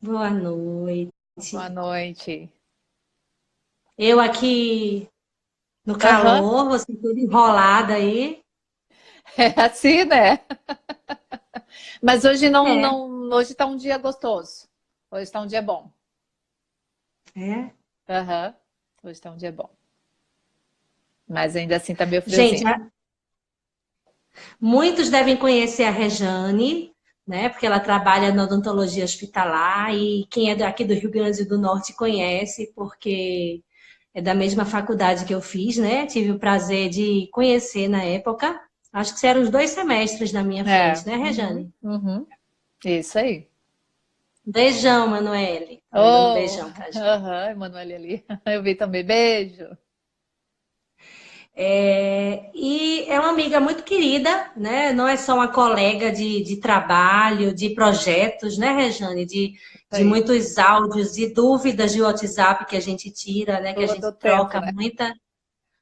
Boa noite. Boa noite. Eu aqui no Aham, calor, você tudo enrolada aí. é assim, né? Mas hoje É, hoje tá um dia gostoso. Hoje tá um dia bom. é. Aham, hoje tá um dia bom. Mas ainda assim tá meio Gente, friozinho. muitos devem conhecer a Rejane, né? Porque ela trabalha na odontologia hospitalar e quem é daqui do Rio Grande do Norte conhece, porque é da mesma faculdade que eu fiz, né? Tive o prazer de conhecer na época. Acho que eram os 2 semestres na minha É, frente, né, uhum, Rejane? uhum. Isso aí. Beijão, Manoele. Tá mandando um Oh, beijão pra gente. aham, Emanuele ali. Eu vi também. Beijo. E é uma amiga muito querida, né? Não é só uma colega de trabalho, de projetos, né, Rejane? Isso De aí. muitos áudios e dúvidas de WhatsApp que a gente tira, né? Que a Todo gente o tempo, troca né? muita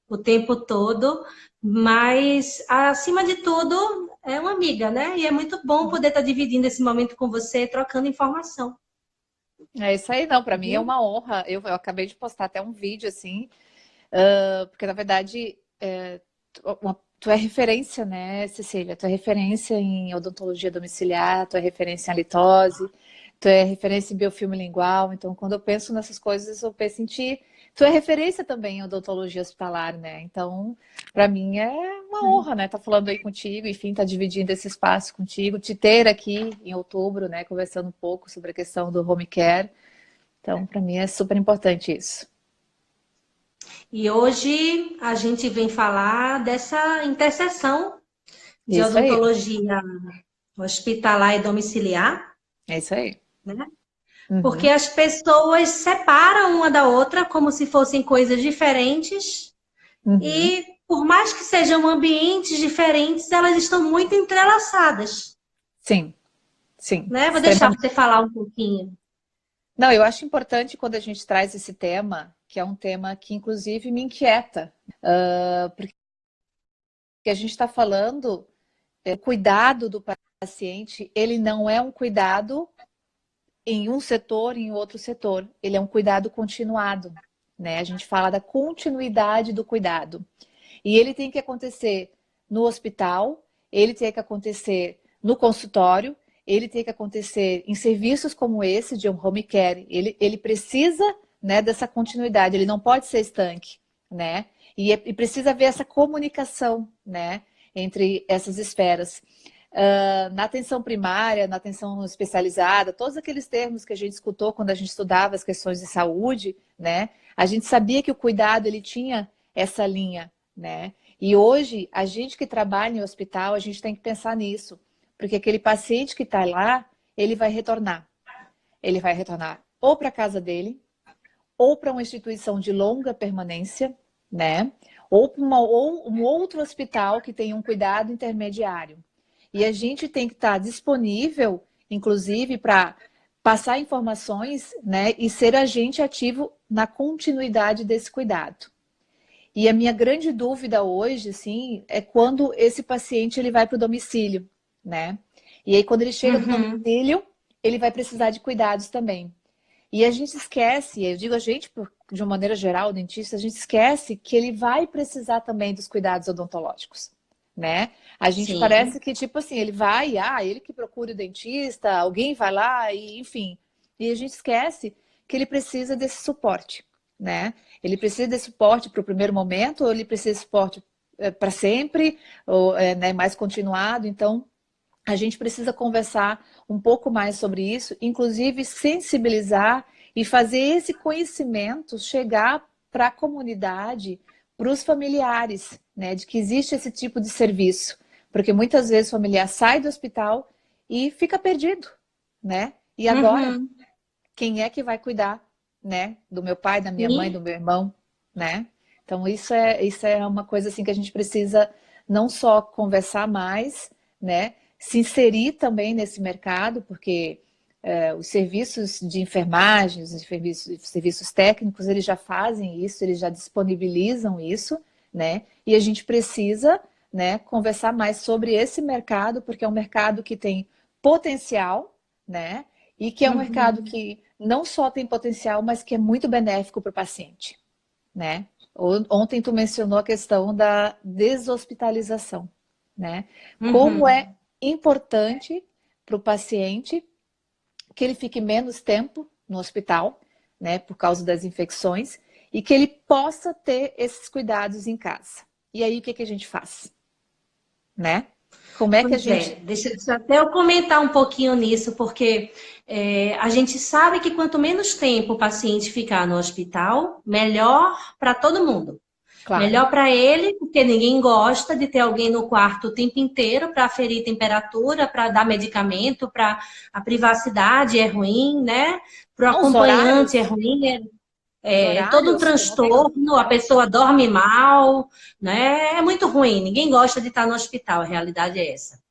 o tempo todo. Mas, acima de tudo, é uma amiga, né? E é muito bom poder estar dividindo esse momento com você, trocando informação, É isso aí, não. Pra mim é viu? uma honra. Eu acabei de postar até um vídeo assim. Porque, na verdade, tu é referência, né, Cecília? Tu é referência em odontologia domiciliar, tu é referência em halitose, tu é referência em biofilme lingual. Então, quando eu penso nessas coisas, eu penso em ti. Tu é referência também em odontologia hospitalar, né? Então, para mim é uma honra, né? Estar falando aí contigo, enfim, estar dividindo esse espaço contigo, te ter aqui em outubro, né? Conversando um pouco sobre a questão do home care. Então, para mim é super importante isso. E hoje a gente vem falar dessa interseção de Isso aí, odontologia hospitalar e domiciliar, é isso aí. né? Porque Uhum. as pessoas separam uma da outra como se fossem coisas diferentes Uhum. e por mais que sejam ambientes diferentes, elas estão muito entrelaçadas, Sim, sim, né? Vou deixar extremamente. você falar um pouquinho. Não, eu acho importante quando a gente traz esse tema, que é um tema que inclusive me inquieta, porque a gente está falando, o cuidado do paciente, ele não é um cuidado em um setor, em outro setor, ele é um cuidado continuado, né? A gente fala da continuidade do cuidado. E ele tem que acontecer no hospital, ele tem que acontecer no consultório, ele tem que acontecer em serviços como esse de um home care. Ele precisa, né, dessa continuidade, ele não pode ser estanque, né? E precisa haver essa comunicação, né, entre essas esferas. Na atenção primária, na atenção especializada, todos aqueles termos que a gente escutou quando a gente estudava as questões de saúde, né? A gente sabia que o cuidado ele tinha essa linha, né? E hoje, a gente que trabalha em hospital, a gente tem que pensar nisso, porque aquele paciente que está lá, ele vai retornar. Ele vai retornar ou para a casa dele, ou para uma instituição de longa permanência, né? Ou um outro hospital que tem um cuidado intermediário. E a gente tem que estar disponível, inclusive, para passar informações, né? E ser agente ativo na continuidade desse cuidado. E a minha grande dúvida hoje, sim, é quando esse paciente ele vai para o domicílio, né? E aí, quando ele chega no Uhum, domicílio, ele vai precisar de cuidados também. E a gente esquece, eu digo a gente, de uma maneira geral, o dentista, a gente esquece que ele vai precisar também dos cuidados odontológicos, né? A gente sim. parece que, tipo assim, ele vai, ele que procura o dentista, alguém vai lá, e enfim. E a gente esquece que ele precisa desse suporte, né? Ele precisa desse suporte para o primeiro momento, ou ele precisa de suporte para sempre, ou né, mais continuado. Então, a gente precisa conversar um pouco mais sobre isso, inclusive sensibilizar e fazer esse conhecimento chegar para a comunidade, para os familiares, né, de que existe esse tipo de serviço. Porque muitas vezes o familiar sai do hospital e fica perdido, né? E agora, Uhum. quem é que vai cuidar, né, do meu pai, da minha mãe, do E meu irmão, né? Então isso é uma coisa assim que a gente precisa não só conversar mais, né, se inserir também nesse mercado, porque os serviços de enfermagem, os serviços técnicos, eles já fazem isso, eles já disponibilizam isso, né? E a gente precisa, né, conversar mais sobre esse mercado, porque é um mercado que tem potencial, né? e que é um mercado que não só tem potencial, mas que é muito benéfico para o paciente, né? Ontem tu mencionou a questão da deshospitalização, né? Como Uhum. é importante para o paciente que ele fique menos tempo no hospital, né, por causa das infecções, e que ele possa ter esses cuidados em casa. E aí, o que a gente faz? Né? Como é que a Pois gente... é, deixa até eu comentar um pouquinho nisso, porque a gente sabe que quanto menos tempo o paciente ficar no hospital, melhor para todo mundo. Claro. Melhor para ele, porque ninguém gosta de ter alguém no quarto o tempo inteiro para aferir temperatura, para dar medicamento, para a privacidade é ruim, né? Para o Não, os acompanhante é horários, ruim, os todo um horários, tu não tem... transtorno, a pessoa dorme mal, né? É muito ruim, ninguém gosta de estar no hospital, a realidade é essa.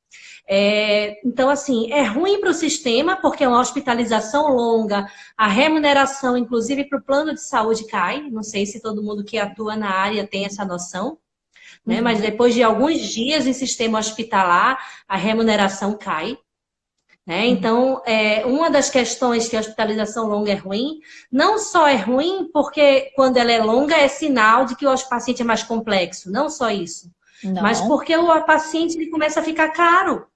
Então, assim, é ruim para o sistema, porque é uma hospitalização longa, a remuneração, inclusive para o plano de saúde, cai. Não sei se todo mundo que atua na área tem essa noção, né? Mas Uhum. depois de alguns dias em sistema hospitalar, a remuneração cai. Né? Uhum. Então, uma das questões que a hospitalização longa é ruim, não só é ruim porque quando ela é longa é sinal de que o paciente é mais complexo, não só isso, mas Não. porque o paciente ele começa a ficar caro,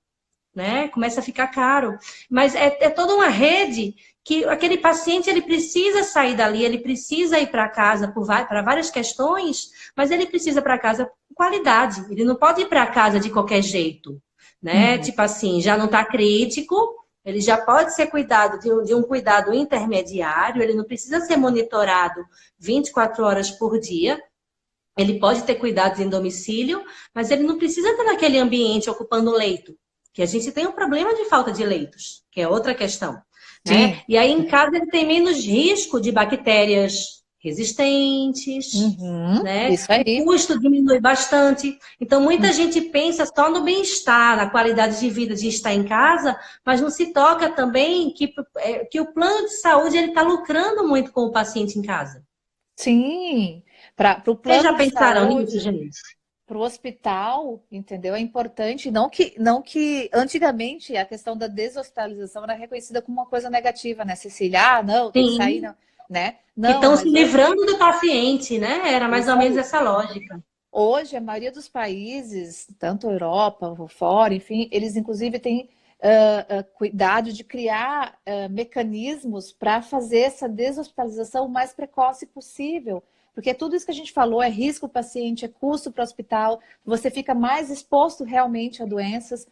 né? Começa a ficar caro. Mas é toda uma rede que aquele paciente ele precisa sair dali, ele precisa ir para casa para várias questões, mas ele precisa para casa com qualidade. Ele não pode ir para casa de qualquer jeito, né? Uhum. Tipo assim, já não está crítico, ele já pode ser cuidado de um cuidado intermediário, ele não precisa ser monitorado 24 horas por dia. Ele pode ter cuidados em domicílio, mas ele não precisa estar naquele ambiente ocupando leito, que a gente tem um problema de falta de leitos, que é outra questão, né? Sim. E aí em casa ele tem menos risco de bactérias resistentes, Uhum. né? Isso O aí. custo diminui bastante. Então muita gente pensa só no bem-estar, na qualidade de vida de estar em casa, mas não se toca também que o plano de saúde ele está lucrando muito com o paciente em casa. Sim. Para o Vocês já plano de pensaram nisso, saúde, gente? para o hospital, entendeu? É importante, não que antigamente a questão da deshospitalização era reconhecida como uma coisa negativa, né, Cecília? Ah, não, tem que sair, Sim. não, né? Que Não, estão se mas hoje, livrando do paciente, né? Era mais ou isso menos aí. essa lógica. Hoje, a maioria dos países, tanto Europa, fora, enfim, eles inclusive têm cuidado de criar mecanismos para fazer essa deshospitalização o mais precoce possível. Porque tudo isso que a gente falou é risco para o paciente, é custo para o hospital, você fica mais exposto realmente a doenças.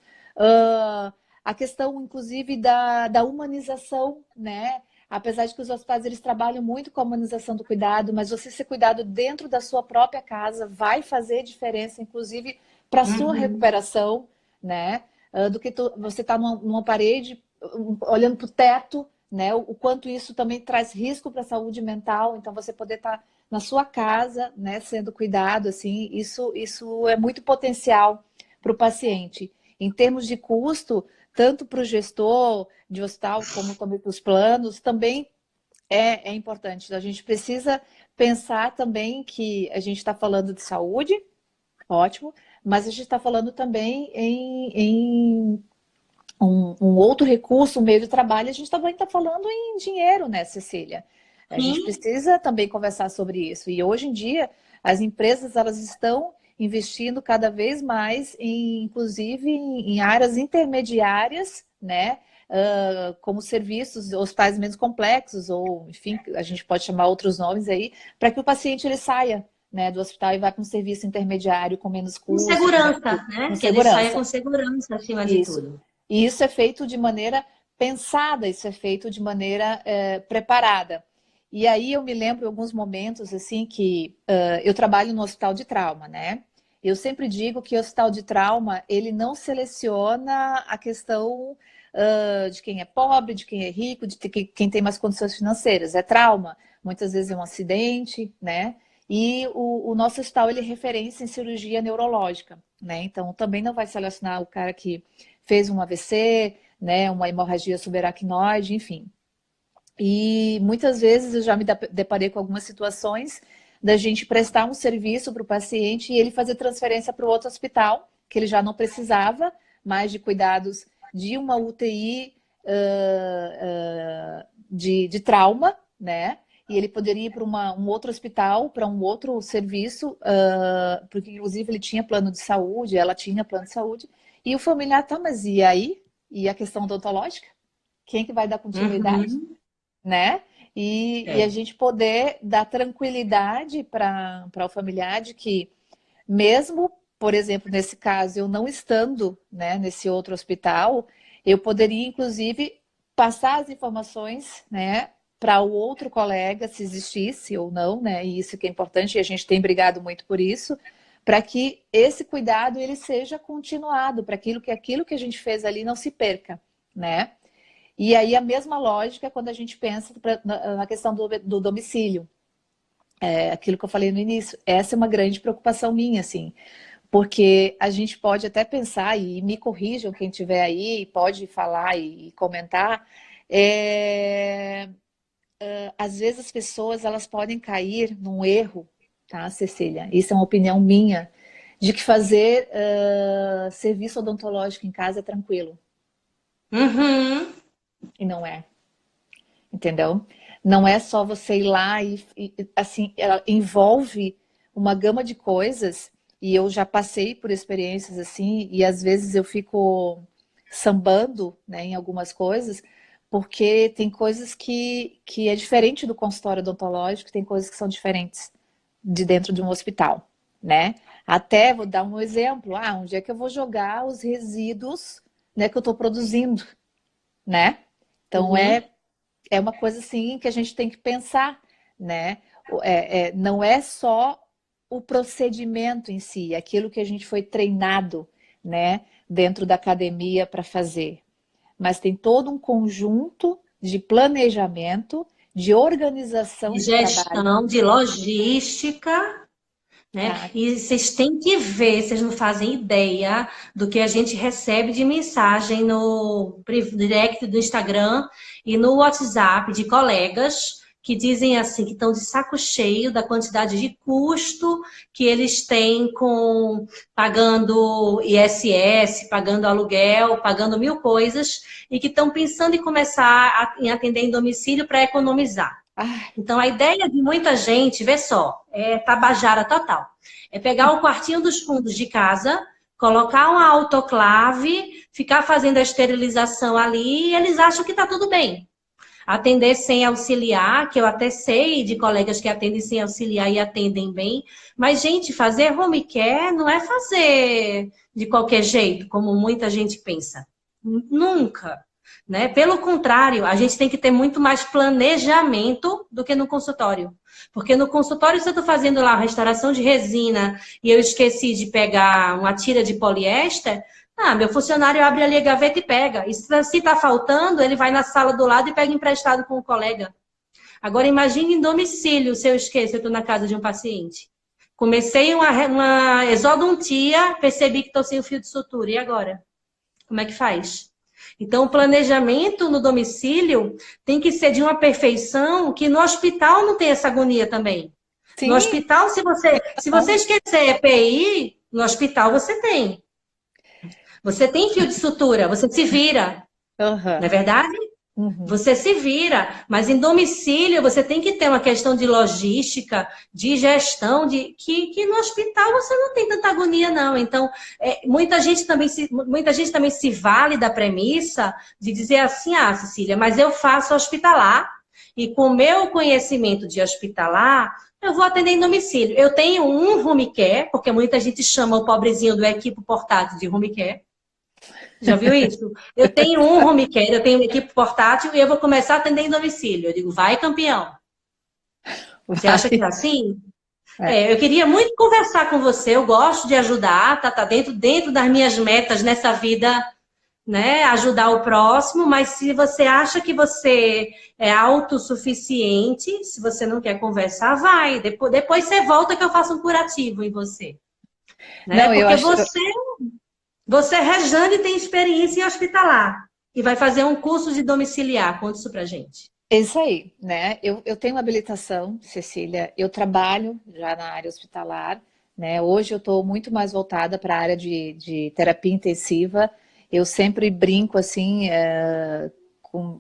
A questão, inclusive, da humanização, né? Apesar de que os hospitais eles trabalham muito com a humanização do cuidado, mas você ser cuidado dentro da sua própria casa vai fazer diferença, inclusive para a sua Uhum. recuperação, né? Do que você tá numa parede olhando para o teto, né? O quanto isso também traz risco para a saúde mental. Então você poder estar na sua casa, né? Sendo cuidado, assim, isso é muito potencial para o paciente. Em termos de custo, tanto para o gestor de hospital como também para os planos, também é importante. A gente precisa pensar também que a gente está falando de saúde, ótimo, mas a gente está falando também em um outro recurso, um meio de trabalho, a gente também está falando em dinheiro, né, Cecília? A gente Sim, precisa também conversar sobre isso. E hoje em dia, as empresas elas estão investindo cada vez mais, inclusive em áreas intermediárias, né? Como serviços, hospitais menos complexos, ou enfim, a gente pode chamar outros nomes aí, para que o paciente ele saia, né, do hospital e vá para um serviço intermediário com menos com custo, segurança, com né? Que ele saia segurança. com segurança acima de Isso. tudo. E isso é feito de maneira pensada, isso é feito de maneira preparada. E aí eu me lembro em alguns momentos assim que eu trabalho no hospital de trauma, né? Eu sempre digo que o hospital de trauma ele não seleciona a questão de quem é pobre, de quem é rico, de quem tem mais condições financeiras. É trauma, muitas vezes é um acidente, né? E o nosso hospital ele é referência em cirurgia neurológica, né? Então também não vai selecionar o cara que fez um AVC, né, uma hemorragia subaracnoide, enfim. E muitas vezes eu já me deparei com algumas situações da gente prestar um serviço para o paciente e ele fazer transferência para o outro hospital, que ele já não precisava mais de cuidados de uma UTI de trauma, né? E ele poderia ir para um outro hospital, para um outro serviço, porque inclusive ele tinha plano de saúde, ela tinha plano de saúde, e o familiar, tá, mas e aí? E a questão odontológica? Quem que vai dar continuidade? Uhum. Né? E a É. gente poder dar tranquilidade para o familiar de que, mesmo, por exemplo, nesse caso, eu não estando, né, nesse outro hospital, eu poderia, inclusive, passar as informações, né, para o outro colega, se existisse ou não, né, e isso que é importante, e a gente tem brigado muito por isso, para que esse cuidado ele seja continuado, para aquilo que a gente fez ali não se perca, né? E aí a mesma lógica quando a gente pensa na questão do domicílio. É aquilo que eu falei no início. Essa é uma grande preocupação minha, assim. Porque a gente pode até pensar, e me corrijam quem estiver aí, pode falar e comentar, às vezes as pessoas elas podem cair num erro, tá, Cecília? Isso é uma opinião minha, de que fazer serviço odontológico em casa é tranquilo. Uhum. E não é. Entendeu? Não é só você ir lá assim, ela envolve uma gama de coisas, e eu já passei por experiências assim, e às vezes eu fico sambando, né, em algumas coisas, porque tem coisas que é diferente do consultório odontológico, tem coisas que são diferentes de dentro de um hospital, né? Até vou dar um exemplo, onde é que eu vou jogar os resíduos, né, que eu estou produzindo, né? Então Uhum. é uma coisa assim que a gente tem que pensar, né? Não é só o procedimento em si, aquilo que a gente foi treinado, né, dentro da academia para fazer, mas tem todo um conjunto de planejamento, de organização De de trabalho. gestão, de logística, né? Ah, E vocês têm que ver, vocês não fazem ideia do que a gente recebe de mensagem no direct do Instagram e no WhatsApp de colegas que dizem assim que estão de saco cheio da quantidade de custo que eles têm com pagando ISS, pagando aluguel, pagando mil coisas e que estão pensando em começar em atender em domicílio para economizar. ah, Então, a ideia de muita gente, vê só, é tabajara total. É pegar o quartinho dos fundos de casa, colocar uma autoclave, ficar fazendo a esterilização ali e eles acham que está tudo bem. Atender sem auxiliar, que eu até sei de colegas que atendem sem auxiliar e atendem bem. Mas, gente, fazer home care não é fazer de qualquer jeito, como muita gente pensa. Nunca. Né? Pelo contrário, a gente tem que ter muito mais planejamento do que no consultório. Porque no consultório, se eu estou fazendo lá restauração de resina e eu esqueci de pegar uma tira de poliéster, meu funcionário abre ali a gaveta e pega. E se está faltando, ele vai na sala do lado e pega emprestado com o colega. Agora, imagine em domicílio, se eu esqueço, eu estou na casa de um paciente. Comecei uma exodontia, percebi que estou sem o fio de sutura. E agora? Como é que faz? Então, o planejamento no domicílio tem que ser de uma perfeição que no hospital não tem essa agonia também. No sim, hospital, se você esquecer EPI, no hospital você tem. Você tem fio de sutura, você se vira, não aham, é verdade? uhum. Você se vira, mas em domicílio você tem que ter uma questão de logística, de gestão, que no hospital você não tem tanta agonia, não. Então, muita gente também se vale da premissa de dizer assim, Cecília, mas eu faço hospitalar, e com o meu conhecimento de hospitalar, eu vou atender em domicílio. Eu tenho um home care, porque muita gente chama o pobrezinho do equipe portátil de home care. Já viu isso? Eu tenho um home care, eu tenho uma equipe portátil e eu vou começar a atender em domicílio. Eu digo, vai, campeão. Você acha que é Vai. assim? É. Eu queria muito conversar com você, eu gosto de ajudar, tá dentro das minhas metas nessa vida, né? Ajudar o próximo, mas se você acha que você é autossuficiente, se você não quer conversar, vai. Depois você volta que eu faço um curativo em você. Né? Não, eu Porque acho. você, Rejane, tem experiência em hospitalar e vai fazer um curso de domiciliar. Conta isso pra gente. É isso aí, né? Eu tenho habilitação, Cecília, eu trabalho já na área hospitalar, né? Hoje eu estou muito mais voltada para a área de terapia intensiva. Eu sempre brinco assim,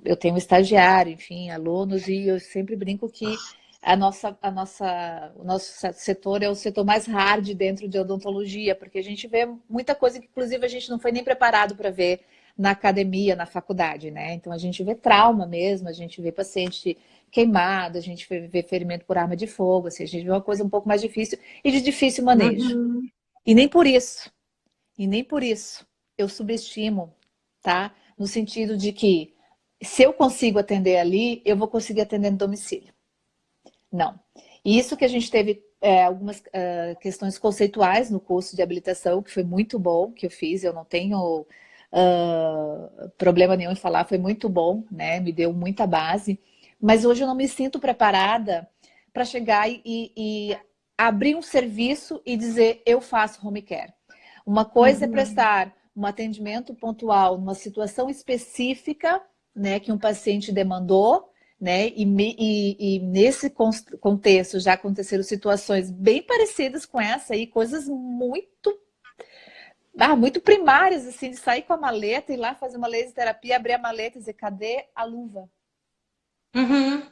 eu tenho um estagiário, enfim, alunos, e eu sempre brinco que o nosso setor é o setor mais hard dentro de odontologia, porque a gente vê muita coisa que, inclusive, a gente não foi nem preparado para ver na academia, na faculdade, né? Então, a gente vê trauma mesmo, a gente vê paciente queimado, a gente vê ferimento por arma de fogo, assim, a gente vê uma coisa um pouco mais difícil e de difícil manejo. Uhum. E nem por isso, e nem por isso eu subestimo, tá? No sentido de que se eu consigo atender ali, eu vou conseguir atender no domicílio. Não. E isso que a gente teve algumas questões conceituais no curso de habilitação, que foi muito bom, que eu fiz, eu não tenho problema nenhum em falar, foi muito bom, né? Me deu muita base. Mas hoje eu não me sinto preparada para chegar e abrir um serviço e dizer eu faço home care. Uma coisa é prestar um atendimento pontual numa situação específica, né, que um paciente demandou, né, e nesse contexto já aconteceram situações bem parecidas com essa aí, coisas muito primárias, assim, de sair com a maleta, ir lá fazer uma laser terapia, abrir a maleta e dizer, cadê a luva? Uhum.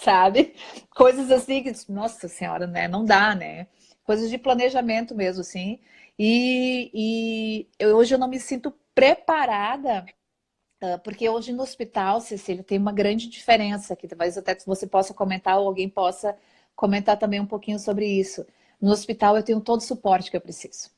Sabe? Coisas assim que, nossa senhora, né? Não dá, né? Coisas de planejamento mesmo, assim. Hoje eu não me sinto preparada, porque hoje no hospital, Cecília, tem uma grande diferença, que talvez até você possa comentar ou alguém possa comentar também um pouquinho sobre isso. No hospital eu tenho todo o suporte que eu preciso.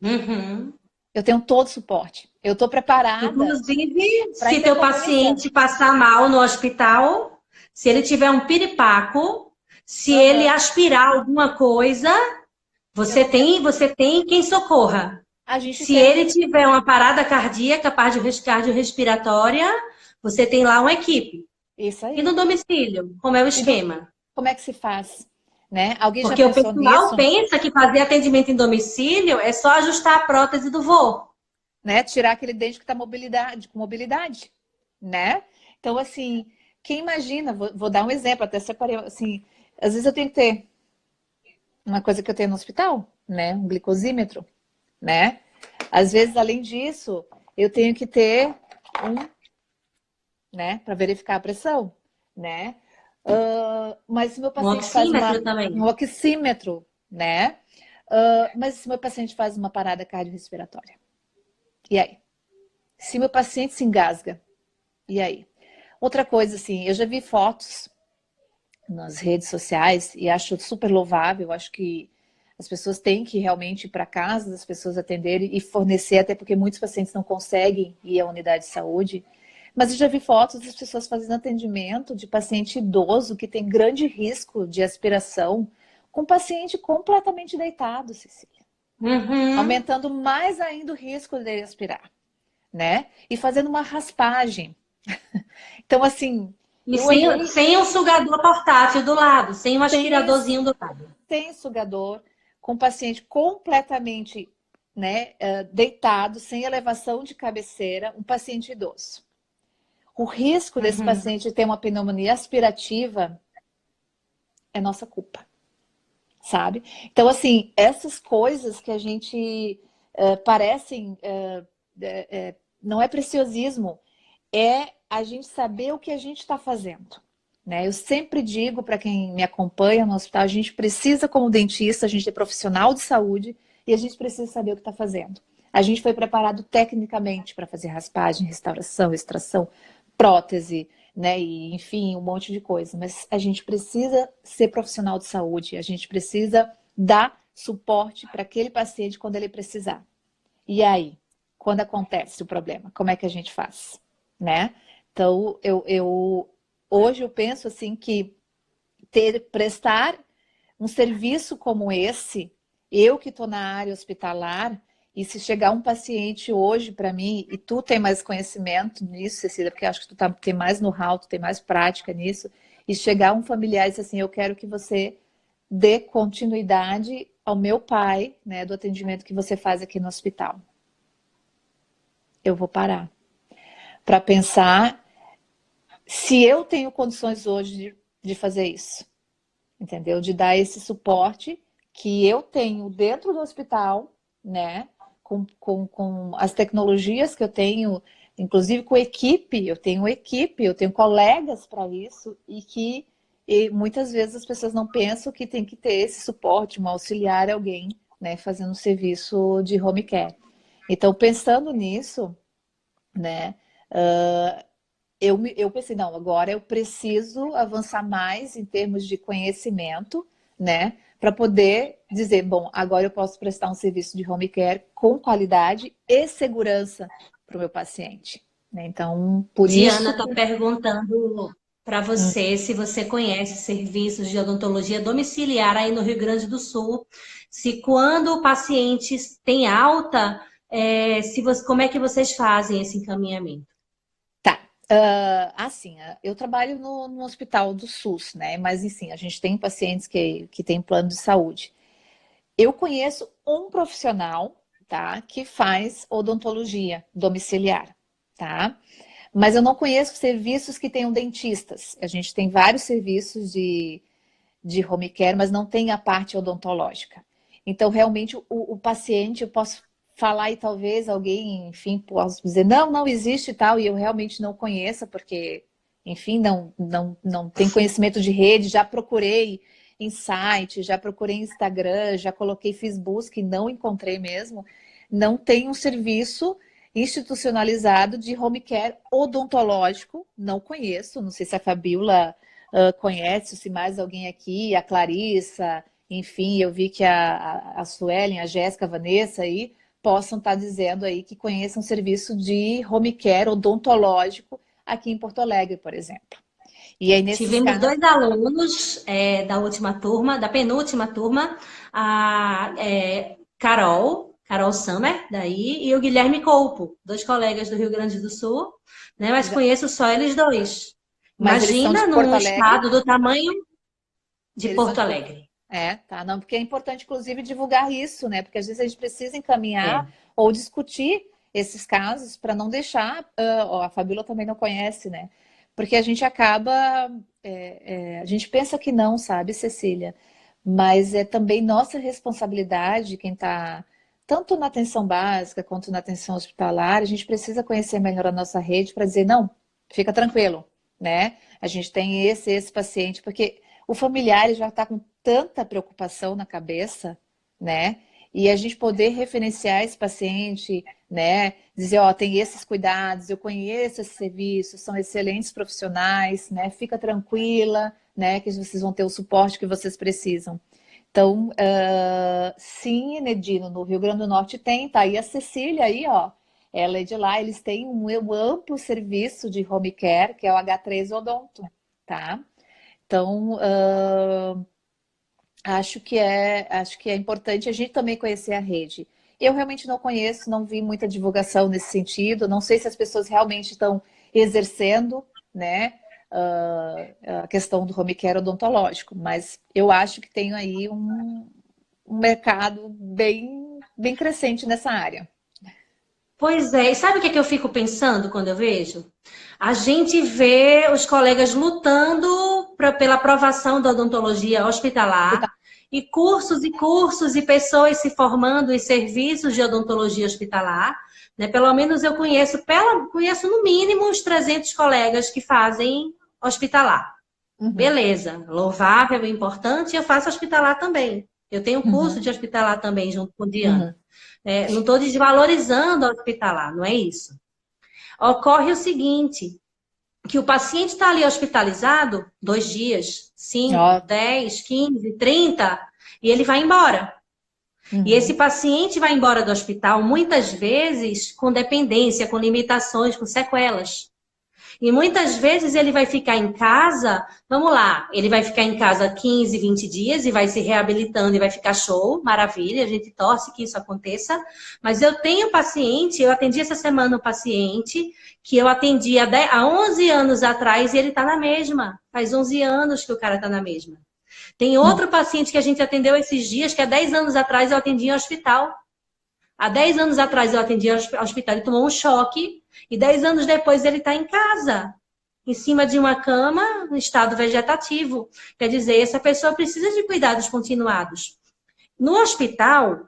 Uhum. Eu tenho todo o suporte. Eu estou preparada Inclusive, para se ir na teu conveniência. paciente passar mal no hospital, se ele tiver um piripaco, se ele Uhum. aspirar alguma coisa, você tem quem socorra. A gente Se tem. ele tiver uma parada cardíaca, cardiorrespiratória, você tem lá uma equipe. Isso E no aí. domicílio, como é o E no, esquema? como é que se faz? Né? Alguém já Porque o pensou pessoal nisso? pensa que fazer atendimento em domicílio é só ajustar a prótese do vô. Né? Tirar aquele dente que está com mobilidade, né? Então, assim, quem imagina, vou dar um exemplo, até separei, assim, às vezes eu tenho que ter uma coisa que eu tenho no hospital, né? Um glicosímetro, né? Às vezes, além disso, eu tenho que ter um, né, para verificar a pressão, né? Mas se meu Um paciente faz oxímetro também. um oxímetro, né? Mas se meu paciente faz uma parada cardiorrespiratória, e aí? Se meu paciente se engasga, e aí? Outra coisa, assim, eu já vi fotos nas redes sociais e acho super louvável, acho que as pessoas têm que realmente ir para casa das pessoas atenderem e fornecer, até porque muitos pacientes não conseguem ir à unidade de saúde. Mas eu já vi fotos das pessoas fazendo atendimento de paciente idoso que tem grande risco de aspiração, com paciente completamente deitado, Cecília. Uhum. Aumentando mais ainda o risco dele aspirar, né? E fazendo uma raspagem. Então, assim, E eu olhei, sem o sugador portátil do lado, sem o tem, aspiradorzinho do lado. tem sugador, com o paciente completamente, né, deitado, sem elevação de cabeceira, um paciente idoso. O risco desse Uhum. paciente ter uma pneumonia aspirativa é nossa culpa, sabe? Então, assim, essas coisas que a gente parecem, não é preciosismo, é a gente saber o que a gente está fazendo. Né? Eu sempre digo para quem me acompanha no hospital, a gente precisa, como dentista, a gente é profissional de saúde e a gente precisa saber o que está fazendo. A gente foi preparado tecnicamente para fazer raspagem, restauração, extração, prótese, né? E, enfim, um monte de coisa. Mas a gente precisa ser profissional de saúde, a gente precisa dar suporte para aquele paciente quando ele precisar. E aí, quando acontece o problema, como é que a gente faz? Né? Então, hoje eu penso assim que prestar um serviço como esse, eu que estou na área hospitalar, e se chegar um paciente hoje para mim, e tu tem mais conhecimento nisso, Cecília, porque acho que tu tem mais know-how, tu tem mais prática nisso, e chegar um familiar e dizer assim, eu quero que você dê continuidade ao meu pai, né, do atendimento que você faz aqui no hospital. Eu vou parar para pensar se eu tenho condições hoje de fazer isso, entendeu? De dar esse suporte que eu tenho dentro do hospital, né? Com as tecnologias que eu tenho inclusive com equipe, eu tenho colegas para isso, e muitas vezes as pessoas não pensam que tem que ter esse suporte, um auxiliar, alguém, né, fazendo um serviço de home care. Então, pensando nisso, né, eu pensei, não, agora eu preciso avançar mais em termos de conhecimento, né, para poder dizer, bom, agora eu posso prestar um serviço de home care com qualidade e segurança para o meu paciente, né? Então, por Diana isso... está perguntando para Hum. você se você conhece serviços de odontologia domiciliar aí no Rio Grande do Sul, se quando o paciente tem alta, como é que vocês fazem esse encaminhamento? Tá. Assim, eu trabalho no hospital do SUS, né? Mas, enfim, a gente tem pacientes que têm plano de saúde. Eu conheço um profissional, tá? Que faz odontologia domiciliar, tá? Mas eu não conheço serviços que tenham dentistas. A gente tem vários serviços de home care, mas não tem a parte odontológica. Então, realmente, o paciente, eu posso falar e talvez alguém, enfim, possa dizer, não existe e tal, e eu realmente não conheça, porque, enfim, não tem conhecimento de rede, já procurei em site, já procurei em Instagram, já coloquei, fiz busca e não encontrei mesmo. Não tem um serviço institucionalizado de home care odontológico, não conheço, não sei se a Fabiola conhece, se mais alguém aqui, a Clarissa, enfim, eu vi que a Suelen, a Jéssica, a Vanessa aí, possam estar dizendo aí que conheçam um serviço de home care odontológico aqui em Porto Alegre, por exemplo. E aí, nesses Tivemos casos... dois alunos da última turma, da penúltima turma, a Carol Summer, daí, e o Guilherme Colpo, dois colegas do Rio Grande do Sul, né? Mas conheço só eles dois. Mas eles são de Imagina Porto num Alegre? estado do tamanho de Eles são Porto de Porto... Alegre. Tá, não, porque é importante, inclusive, divulgar isso, né? Porque às vezes a gente precisa É. encaminhar ou discutir esses casos para não deixar. A Fabíola também não conhece, né? Porque a gente acaba. A gente pensa que não, sabe, Cecília? Mas é também nossa responsabilidade, quem está tanto na atenção básica quanto na atenção hospitalar, a gente precisa conhecer melhor a nossa rede para dizer, não, fica tranquilo, né? A gente tem esse paciente, porque o familiar ele já está com tanta preocupação na cabeça, né? E a gente poder referenciar esse paciente, né? Dizer, ó, tem esses cuidados, eu conheço esse serviço, são excelentes profissionais, né? Fica tranquila, né? Que vocês vão ter o suporte que vocês precisam. Então, sim, Nedino, no Rio Grande do Norte tem, tá aí a Cecília aí, ó. Ela é de lá, eles têm um amplo serviço de home care, que é o H3 Odonto, tá? Então, acho que é importante a gente também conhecer a rede. Eu realmente não conheço, não vi muita divulgação nesse sentido, não sei se as pessoas realmente estão exercendo, né, a questão do home care odontológico, mas eu acho que tem aí um mercado bem crescente nessa área. Pois é, e sabe o que é que eu fico pensando quando eu vejo? A gente vê os colegas lutando pela aprovação da odontologia hospitalar e cursos e pessoas se formando em serviços de odontologia hospitalar, né? Pelo menos eu conheço no mínimo uns 300 colegas que fazem hospitalar. Uhum, Beleza, louvável, importante, eu faço hospitalar também. Eu tenho curso uhum, de hospitalar também junto com uhum, Diana. Não estou desvalorizando a hospitalar, não é isso. Ocorre o seguinte, que o paciente está ali hospitalizado 2 dias, 5, ó, 10, 15, 30, e ele vai embora. E esse uhum, paciente vai embora do hospital muitas vezes com dependência, com limitações, com sequelas. E muitas vezes ele vai ficar em casa, vamos lá, ele vai ficar em casa 15, 20 dias e vai se reabilitando e vai ficar show, maravilha, a gente torce que isso aconteça. Mas eu tenho paciente, eu atendi essa semana um paciente que eu atendi há 11 anos atrás e ele está na mesma. Faz 11 anos que o cara está na mesma. Tem uhum. outro paciente que a gente atendeu esses dias, que há 10 anos atrás eu atendi em hospital. Há 10 anos atrás eu atendi ao hospital, ele tomou um choque e 10 anos depois ele está em casa, em cima de uma cama, no estado vegetativo. Quer dizer, essa pessoa precisa de cuidados continuados. No hospital,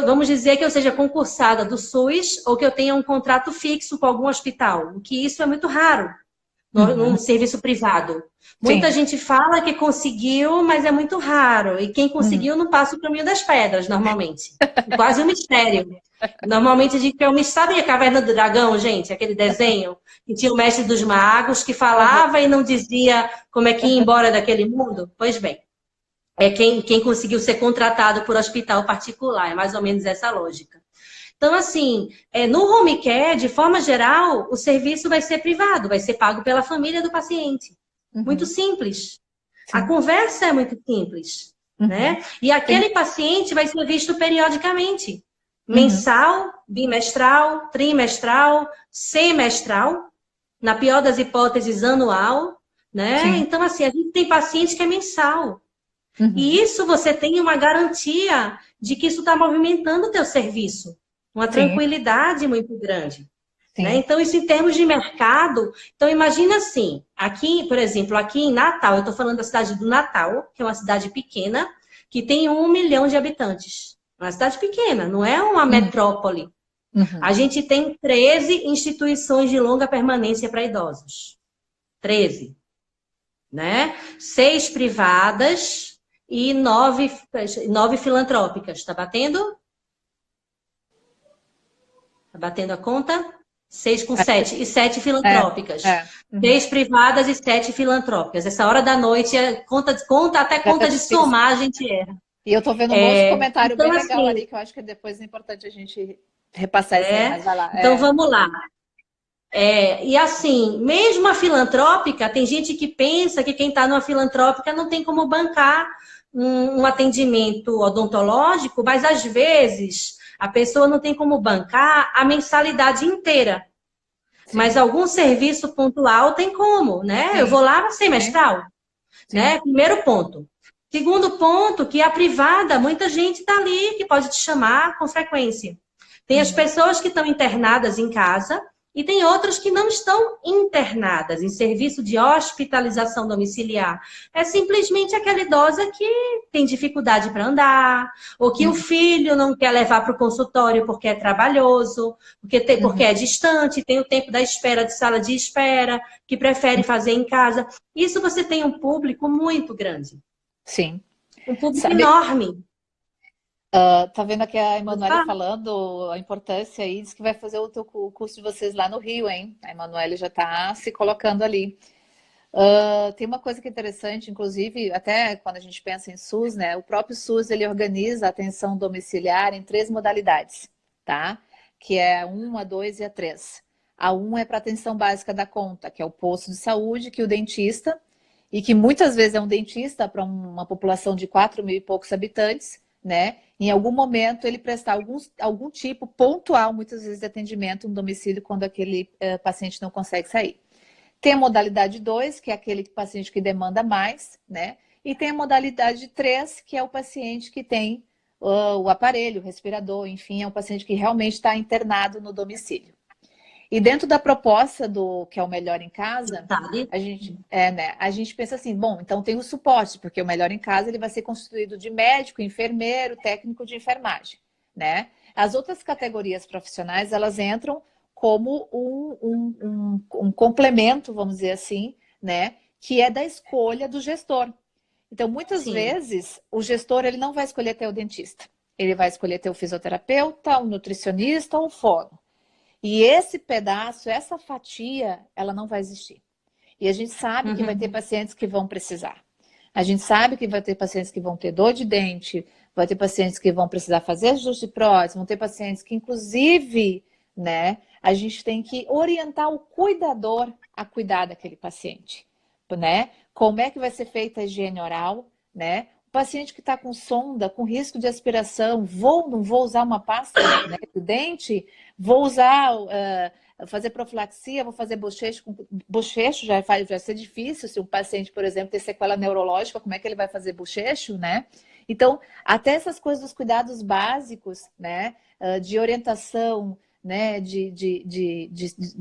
vamos dizer que eu seja concursada do SUS ou que eu tenha um contrato fixo com algum hospital, o que isso é muito raro num serviço privado. Muita Sim. gente fala que conseguiu, mas é muito raro. E quem Uhum. conseguiu não passa o caminho das pedras, normalmente. Quase um mistério. Normalmente a gente tem um mistério. Sabe a Caverna do Dragão, gente? Aquele desenho que tinha o mestre dos magos que falava e não dizia como é que ia embora daquele mundo? Pois bem, é quem conseguiu ser contratado por hospital particular. É mais ou menos essa lógica. Então, assim, no home care, de forma geral, o serviço vai ser privado, vai ser pago pela família do paciente. Muito simples. A Sim. conversa é muito simples, né? E aquele paciente vai ser visto periodicamente. Mensal, bimestral, trimestral, semestral, na pior das hipóteses, anual, né? Sim. Então, assim, a gente tem paciente que é mensal. E isso você tem uma garantia de que isso está movimentando o teu serviço. Uma tranquilidade muito grande. Né? Então, isso em termos de mercado. Então, imagina assim, aqui, por exemplo, aqui em Natal, eu estou falando da cidade do Natal, que é uma cidade pequena, que tem 1 milhão de habitantes. Uma cidade pequena, não é uma metrópole. A gente tem 13 instituições de longa permanência para idosos. 13. Né? 6 privadas e 9 filantrópicas. Está batendo? Está batendo a conta? 6 com 7. E 7 filantrópicas. 6 privadas e 7 filantrópicas. Essa hora da noite, conta até conta de somar, a gente erra. E eu estou vendo um monte de comentário então, bem legal assim, ali, que eu acho que depois é importante a gente repassar isso aí, mas vai lá. Então, vamos lá. E assim, mesmo a filantrópica, tem gente que pensa que quem está numa filantrópica não tem como bancar um atendimento odontológico, mas às vezes a pessoa não tem como bancar a mensalidade inteira. Sim. Mas algum serviço pontual tem como, né? Sim. Eu vou lá semestral, né? Primeiro ponto. Segundo ponto, que a privada, muita gente está ali que pode te chamar com frequência. Tem as pessoas que estão internadas em casa e tem outras que não estão internadas em serviço de hospitalização domiciliar. É simplesmente aquela idosa que tem dificuldade para andar, ou que o filho não quer levar para o consultório porque é trabalhoso, porque é distante, tem o tempo da espera de sala de espera, que prefere fazer em casa. Isso você tem um público muito grande. Sim. Um público enorme. Tá vendo aqui a Emanuele falando a importância aí, diz que vai fazer o curso de vocês lá no Rio, hein? A Emanuele já está se colocando ali. Tem uma coisa que é interessante, inclusive, até quando a gente pensa em SUS, né? O próprio SUS, ele organiza a atenção domiciliar em 3 modalidades, tá? Que é a 1, a 2 e a 3. A 1 é para atenção básica da conta, que é o posto de saúde, que o dentista, e que muitas vezes é um dentista para uma população de 4 mil e poucos habitantes, né? Em algum momento ele prestar algum tipo pontual, muitas vezes, de atendimento no domicílio quando aquele paciente não consegue sair. Tem a modalidade 2, que é aquele paciente que demanda mais, né? E tem a modalidade 3, que é o paciente que tem o aparelho, o respirador, enfim, é um paciente que realmente está internado no domicílio. E dentro da proposta do que é o Melhor em Casa, a gente pensa assim, bom, então tem o suporte, porque o Melhor em Casa ele vai ser constituído de médico, enfermeiro, técnico de enfermagem, né? As outras categorias profissionais, elas entram como um complemento, vamos dizer assim, né? Que é da escolha do gestor. Então, muitas vezes, o gestor ele não vai escolher ter o dentista. Ele vai escolher ter o fisioterapeuta, o nutricionista ou o fono. E esse pedaço, essa fatia, ela não vai existir. E a gente sabe que vai ter pacientes que vão precisar. A gente sabe que vai ter pacientes que vão ter dor de dente, vai ter pacientes que vão precisar fazer ajuste de prótese, vão ter pacientes que, inclusive, né, a gente tem que orientar o cuidador a cuidar daquele paciente, né? Como é que vai ser feita a higiene oral, né? O paciente que está com sonda, com risco de aspiração, não vou usar uma pasta, né, do dente, vou usar, fazer profilaxia, vou fazer bochecho. Bochecho já vai ser difícil se o paciente, por exemplo, ter sequela neurológica, como é que ele vai fazer bochecho, né? Então, até essas coisas dos cuidados básicos, né, de orientação, né, de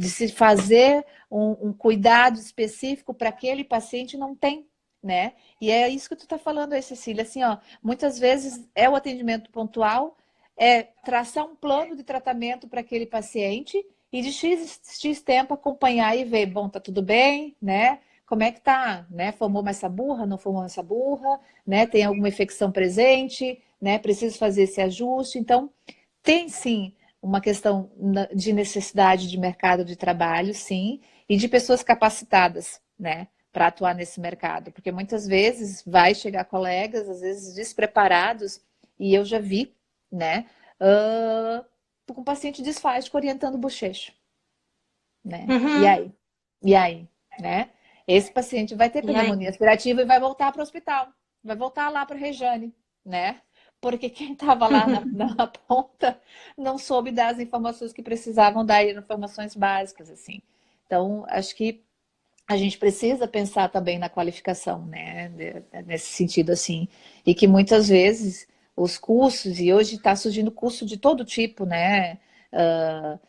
se fazer um cuidado específico para aquele paciente não tem. né? E é isso que tu tá falando aí, Cecília, assim, ó, muitas vezes é o atendimento pontual, é traçar um plano de tratamento para aquele paciente e de X tempo acompanhar e ver, bom, tá tudo bem, né? Como é que tá, né? Formou essa burra, não formou essa burra, né? Tem alguma infecção presente, né? Preciso fazer esse ajuste. Então, tem sim uma questão de necessidade de mercado de trabalho, sim, e de pessoas capacitadas, né, para atuar nesse mercado, porque muitas vezes vai chegar colegas, às vezes despreparados, e eu já vi, né, com paciente disfágico orientando bochecho, né? E Uhum. aí? E aí, né? Esse paciente vai ter E aí? pneumonia aspirativa e vai voltar para o hospital, vai voltar lá para a Rejane, né? Porque quem estava lá na ponta não soube dar as informações que precisavam dar, informações básicas, assim. Então, acho que a gente precisa pensar também na qualificação, né? Nesse sentido, assim. E que muitas vezes os cursos, e hoje está surgindo curso de todo tipo, né? Uh,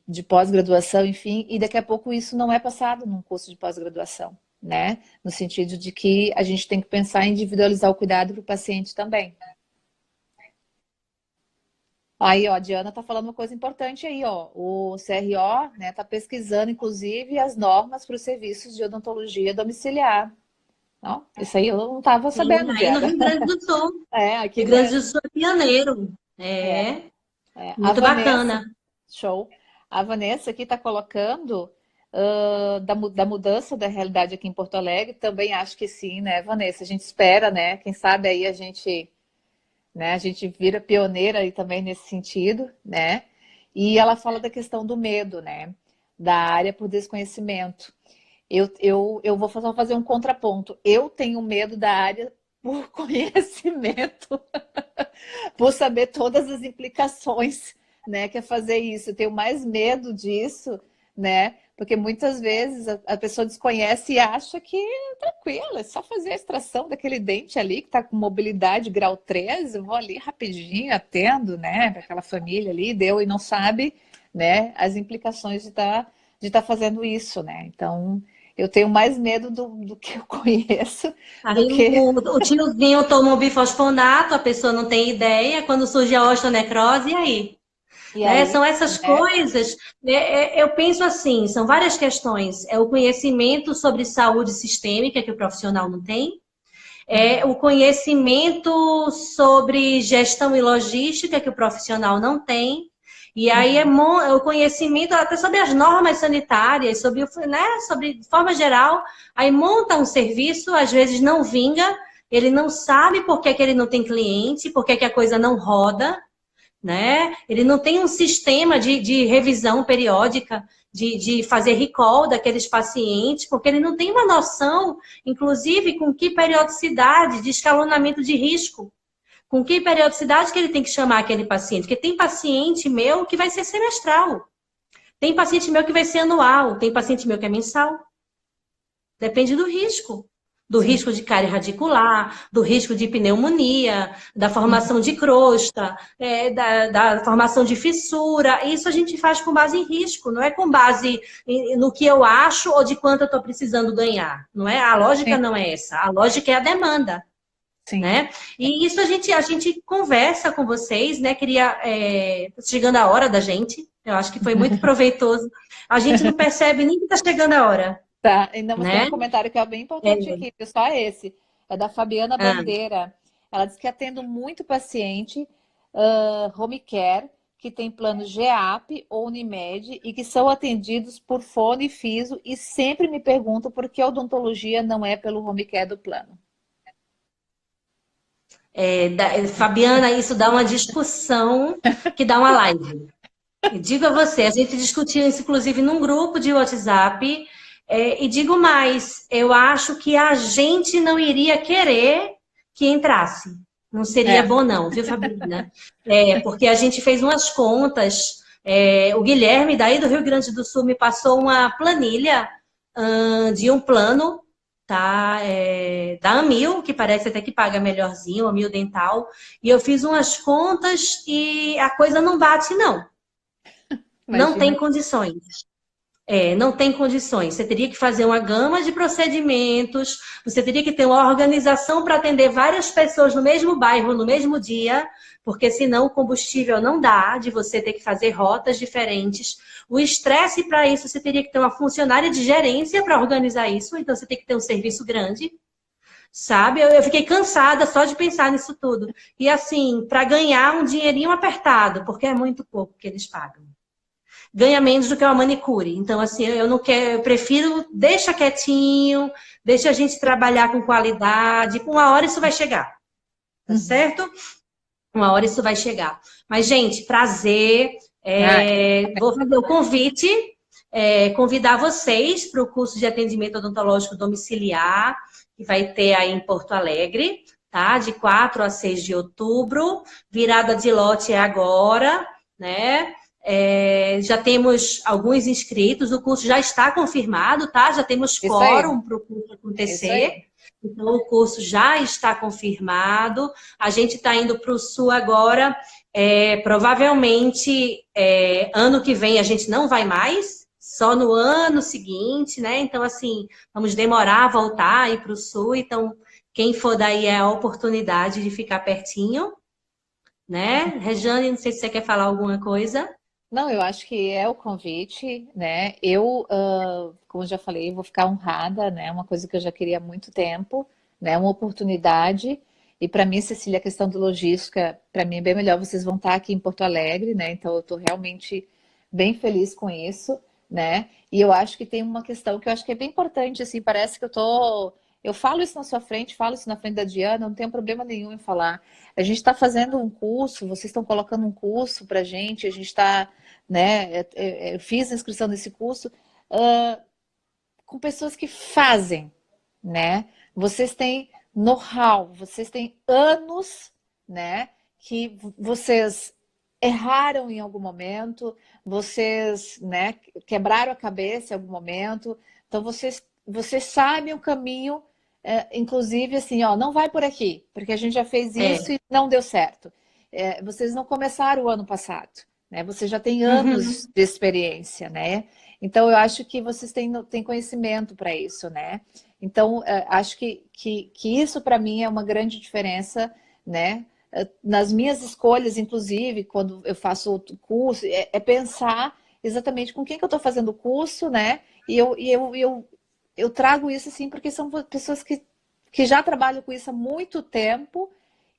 de pós-graduação, enfim, e daqui a pouco isso não é passado num curso de pós-graduação, né? No sentido de que a gente tem que pensar em individualizar o cuidado para o paciente também. Aí, ó, a Diana tá falando uma coisa importante aí, ó. O CRO, né, tá pesquisando, inclusive, as normas para os serviços de odontologia domiciliar. Não, isso aí eu não estava Sim, sabendo, aí no Diana. Rio Grande do Sul. É, aqui Rio Grande do mesmo. Sul é pioneiro. É, É, A muito Vanessa, bacana. show. A Vanessa aqui está colocando da mudança da realidade aqui em Porto Alegre. Também acho que sim, né, Vanessa? A gente espera, né? Quem sabe aí a gente vira pioneira aí também nesse sentido, né? E ela fala da questão do medo, né? Da área por desconhecimento. Eu vou fazer um contraponto. Eu tenho medo da área por conhecimento, por saber todas as implicações, né? Que é fazer isso. Eu tenho mais medo disso, né? Porque muitas vezes a pessoa desconhece e acha que é tranquilo, é só fazer a extração daquele dente ali que está com mobilidade grau 3, eu vou ali rapidinho, atendo, né? Para aquela família ali, deu e não sabe, né? As implicações de tá fazendo isso, né? Então, eu tenho mais medo do que eu conheço do Aí que. o tiozinho toma um bifosfonato, a pessoa não tem ideia, quando surge a osteonecrose, e aí? E Né? aí, São essas né? coisas, eu penso assim, são várias questões. É o conhecimento sobre saúde sistêmica, que o profissional não tem, é o conhecimento sobre gestão e logística, que o profissional não tem, e aí é o conhecimento até sobre as normas sanitárias, sobre, né, sobre de forma geral, aí monta um serviço, às vezes não vinga, ele não sabe por que, que ele não tem cliente, por que, que a coisa não roda, né? Ele não tem um sistema de revisão periódica, de fazer recall daqueles pacientes, porque ele não tem uma noção, inclusive, com que periodicidade de escalonamento de risco, com que periodicidade que ele tem que chamar aquele paciente, porque tem paciente meu que vai ser semestral, tem paciente meu que vai ser anual, tem paciente meu que é mensal, depende do risco. Do Sim. risco de cárie radicular, do risco de pneumonia, da formação de crosta, da formação de fissura. Isso a gente faz com base em risco, não é com base no que eu acho ou de quanto eu estou precisando ganhar. Não é? A lógica Sim, não é essa. A lógica é a demanda. sim. Né? E isso a gente conversa com vocês, né? Queria, chegando a hora da gente, eu acho que foi muito proveitoso. A gente não percebe nem que está chegando a hora, Tá, ainda mas tem um né? comentário que é bem importante É, aqui, pessoal, é esse. É da Fabiana Bandeira. Ela diz que atendo muito paciente home care que tem plano GEAP ou Unimed e que são atendidos por fono e fiso e sempre me perguntam por que a odontologia não é pelo home care do plano. Fabiana, isso dá uma discussão que dá uma live. E digo a você, a gente discutiu isso, inclusive, num grupo de WhatsApp, e digo mais, eu acho que a gente não iria querer que entrasse. Não seria É, bom, não, viu, Fabiana? Porque a gente fez umas contas, o Guilherme, daí do Rio Grande do Sul, me passou uma planilha de um plano, tá? Da Amil, que parece até que paga melhorzinho, Amil Dental, e eu fiz umas contas e a coisa não bate, não. Não tem imagina. condições. Não tem condições. Você teria que fazer uma gama de procedimentos, você teria que ter uma organização para atender várias pessoas no mesmo bairro, no mesmo dia, porque senão o combustível não dá, de você ter que fazer rotas diferentes. O estresse para isso, você teria que ter uma funcionária de gerência para organizar isso, então você tem que ter um serviço grande, sabe? Eu fiquei cansada só de pensar nisso tudo. E assim, para ganhar um dinheirinho apertado, porque é muito pouco que eles pagam, ganha menos do que uma manicure. Então, assim, eu não quero, eu prefiro, deixa quietinho, deixa a gente trabalhar com qualidade, com uma hora isso vai chegar, tá certo? Uma hora isso vai chegar. Mas, gente, prazer. Vou fazer o convite, convidar vocês para o curso de atendimento odontológico domiciliar, que vai ter aí em Porto Alegre, tá? De 4 a 6 de outubro. Virada de lote é agora, né? Já temos alguns inscritos, o curso já está confirmado, tá? Já temos quórum para o curso acontecer. Então, o curso já está confirmado. A gente está indo para o Sul agora. Provavelmente, ano que vem a gente não vai mais, só no ano seguinte, né? Então, assim, vamos demorar a voltar aí para o Sul. Então, quem for daí é a oportunidade de ficar pertinho, né? Rejane, não sei se você quer falar alguma coisa. Não, eu acho que é o convite, né? Eu, como já falei, vou ficar honrada, né? Uma coisa que eu já queria há muito tempo, né? Uma oportunidade. E para mim, Cecília, a questão de logística, para mim é bem melhor. Vocês vão estar aqui em Porto Alegre, né? Então eu estou realmente bem feliz com isso, né? E eu acho que tem uma questão que eu acho que é bem importante, assim, parece que eu falo isso na sua frente, falo isso na frente da Diana, não tenho problema nenhum em falar. A gente está fazendo um curso, vocês estão colocando um curso para a gente está, né? Eu fiz a inscrição desse curso com pessoas que fazem, né? Vocês têm know-how, vocês têm anos, né? Que vocês erraram em algum momento, vocês, né, quebraram a cabeça em algum momento, então vocês sabem o caminho, inclusive assim, ó, não vai por aqui, porque a gente já fez isso e não deu certo. Vocês não começaram o ano passado, né? Vocês já têm anos de experiência, né? Então eu acho que vocês têm conhecimento para isso, né? Então acho que isso para mim é uma grande diferença, né? Nas minhas escolhas, inclusive, quando eu faço outro curso, é pensar exatamente com quem que eu estou fazendo o curso, né? E eu trago isso assim, porque são pessoas que já trabalham com isso há muito tempo,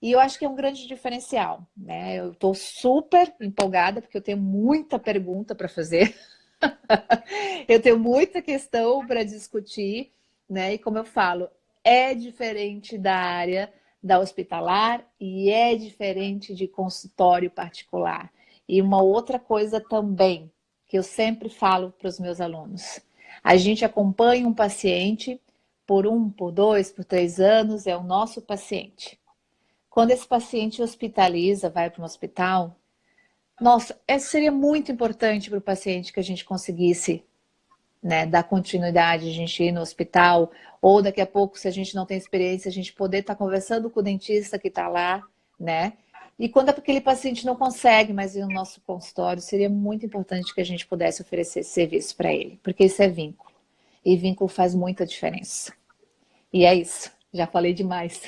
e eu acho que é um grande diferencial, né? Eu estou super empolgada, porque eu tenho muita pergunta para fazer, eu tenho muita questão para discutir, né? E como eu falo, é diferente da área da hospitalar e é diferente de consultório particular. E uma outra coisa também, que eu sempre falo para os meus alunos, a gente acompanha um paciente por 1, por 2, por 3 anos, é o nosso paciente. Quando esse paciente hospitaliza, vai para um hospital, nossa, seria muito importante para o paciente que a gente conseguisse, né, dar continuidade, a gente ir no hospital, ou daqui a pouco, se a gente não tem experiência, a gente poder estar conversando com o dentista que está lá, né? E quando aquele paciente não consegue mais ir no nosso consultório, seria muito importante que a gente pudesse oferecer esse serviço para ele, porque isso é vínculo. E vínculo faz muita diferença. E é isso. Já falei demais.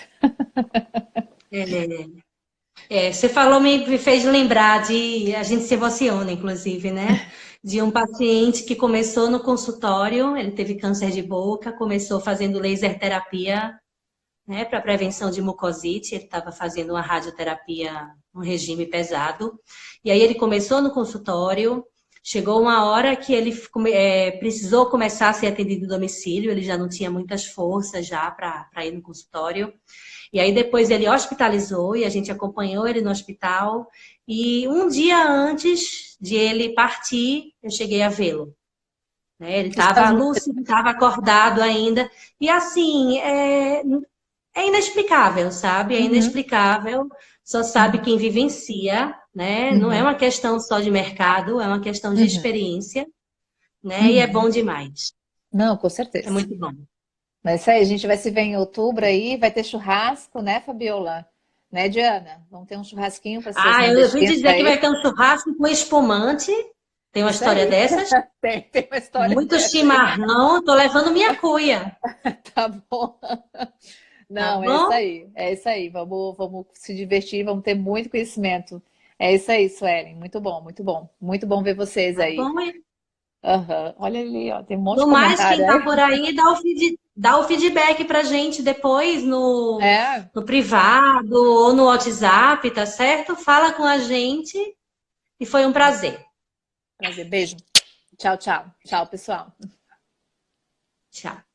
Você falou, me fez lembrar a gente se emociona, inclusive, né? De um paciente que começou no consultório, ele teve câncer de boca, começou fazendo laser terapia, né, para prevenção de mucosite, ele estava fazendo uma radioterapia, um regime pesado, e aí ele começou no consultório, chegou uma hora que ele precisou começar a ser atendido no domicílio, ele já não tinha muitas forças já para ir no consultório, e aí depois ele hospitalizou e a gente acompanhou ele no hospital. E um dia antes de ele partir, eu cheguei a vê-lo. Né? Ele estava lúcido, estava acordado ainda. E assim, é inexplicável, sabe? É inexplicável. Só sabe quem vivencia, né? Não é uma questão só de mercado, é uma questão de experiência. Né? E é bom demais. Não, com certeza. É muito bom. Mas isso aí, a gente vai se ver em outubro aí, vai ter churrasco, né, Fabiola? Né, Diana? Vamos ter um churrasquinho para vocês. Eu vim dizer que vai ter um churrasco com espumante. Tem uma Isso história aí. dessas? Tem uma história Muito dessa. chimarrão, tô levando minha cuia, Tá bom. tá Não, é isso bom? aí. É isso aí. Vamos se divertir, vamos ter muito conhecimento. É isso aí, Suelen. Muito bom, muito bom. Muito bom ver vocês Tá aí. bom? Aham. Olha ali, ó, tem um monte de No mais, quem comentário tá aí. por aí, dá o feedback pra gente depois É, no privado ou no WhatsApp, tá certo? Fala com a gente e foi um prazer. prazer. Beijo. Tchau, tchau. Tchau, pessoal. Tchau.